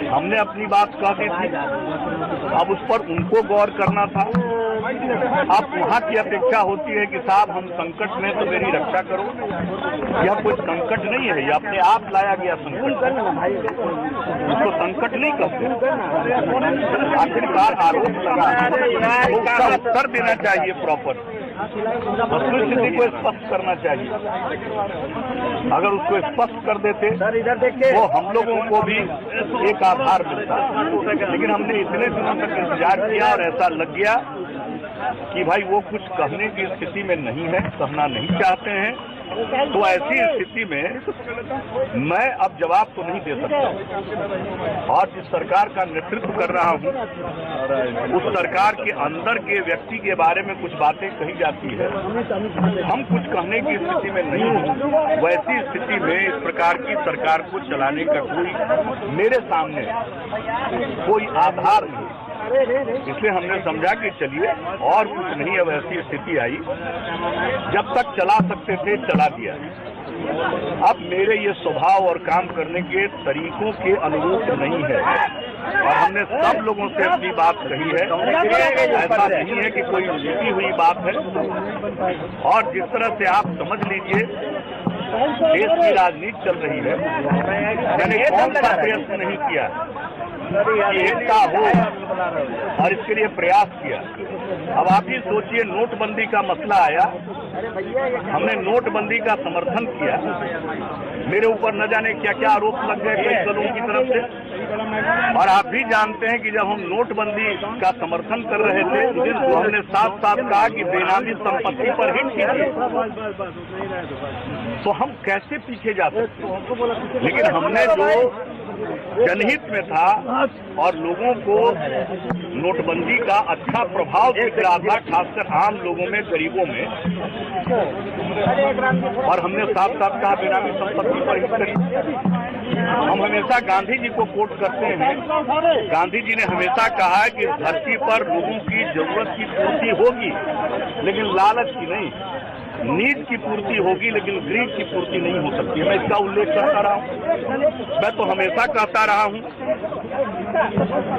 हमने अपनी बात कह दी थी, अब उस पर उनको गौर करना था। अब वहाँ की अपेक्षा होती है कि साहब हम संकट में तो मेरी रक्षा करो। यह कोई संकट नहीं है, यह अपने आप लाया गया संकट, इसको संकट नहीं कहते। आखिरकार आरोप लगा तो उसका उत्तर देना चाहिए प्रॉपर, वस्तुस्थिति को स्पष्ट करना चाहिए। अगर उसको स्पष्ट कर देते तो हम लोगों को भी एक आधार मिलता, लेकिन हमने इतने दिनों तक इंतजार किया और ऐसा लग गया कि भाई वो कुछ कहने की स्थिति में नहीं है, कहना नहीं चाहते हैं। तो ऐसी स्थिति में मैं अब जवाब तो नहीं दे सकता, और जिस सरकार का नेतृत्व कर रहा हूं उस सरकार के अंदर के व्यक्ति के बारे में कुछ बातें कही जाती है, हम कुछ कहने की स्थिति में नहीं हैं। वैसी स्थिति में इस प्रकार की सरकार को चलाने का कोई मेरे सामने कोई आधार नहीं, इसलिए हमने समझा कि चलिए और कुछ नहीं। अब ऐसी स्थिति आई, जब तक चला सकते थे चला दिया। अब मेरे ये स्वभाव और काम करने के तरीकों के अनुरूप नहीं है, और हमने सब लोगों से अपनी बात कही है। ऐसा नहीं है कि कोई छिपी हुई बात है, और जिस तरह से आप समझ लीजिए देश की राजनीति चल रही है, मैंने कौन सा प्रयत्न नहीं किया एकता हो, और इसके लिए प्रयास किया। अब आप ही सोचिए, नोटबंदी का मसला आया, हमने नोटबंदी का समर्थन किया, मेरे ऊपर न जाने क्या क्या आरोप लग गए कई दलों की तरफ से। और आप भी जानते हैं कि जब हम नोटबंदी का समर्थन कर रहे थे तो हमने साथ साथ कहा कि बेनामी संपत्ति पर हिट कीजिए, तो हम कैसे पीछे जा सकते। लेकिन हमने जो जनहित में था और लोगों को नोटबंदी का अच्छा प्रभाव दिख रहा था, खासकर आम लोगों में, गरीबों में, और हमने साथ साथ कहा बेनामी संपत्ति पर हिट करिए। हम हमेशा गांधी जी को कोट करते हैं, गांधी जी ने हमेशा कहा कि धरती पर लोगों की जरूरत की पूर्ति होगी लेकिन लालच की नहीं, नीड की पूर्ति होगी लेकिन ग्रीड की पूर्ति नहीं हो सकती। मैं इसका उल्लेख करता रहा हूँ, मैं तो हमेशा कहता रहा हूँ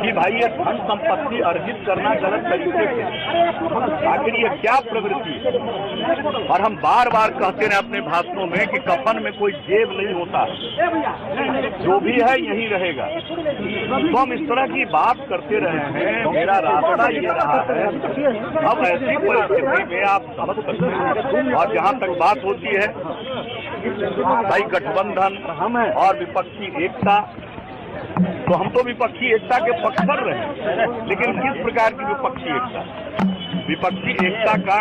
कि भाई ये धन संपत्ति अर्जित करना गलत तरीके से, आखिर ये क्या प्रवृत्ति है। और हम बार बार कहते हैं अपने भाषणों में कि कफन में कोई जेब नहीं होता, जो भी है यही रहेगा। तो हम इस तरह की बात करते रहे हैं, मेरा रास्ता ये रहा है। अब ऐसी परिस्थिति में आप समझ सकते हैं, और जहाँ तक बात होती है भाई गठबंधन और विपक्षी एकता, तो हम तो विपक्षी एकता के पक्ष पर रहे, लेकिन किस प्रकार की विपक्षी एकता का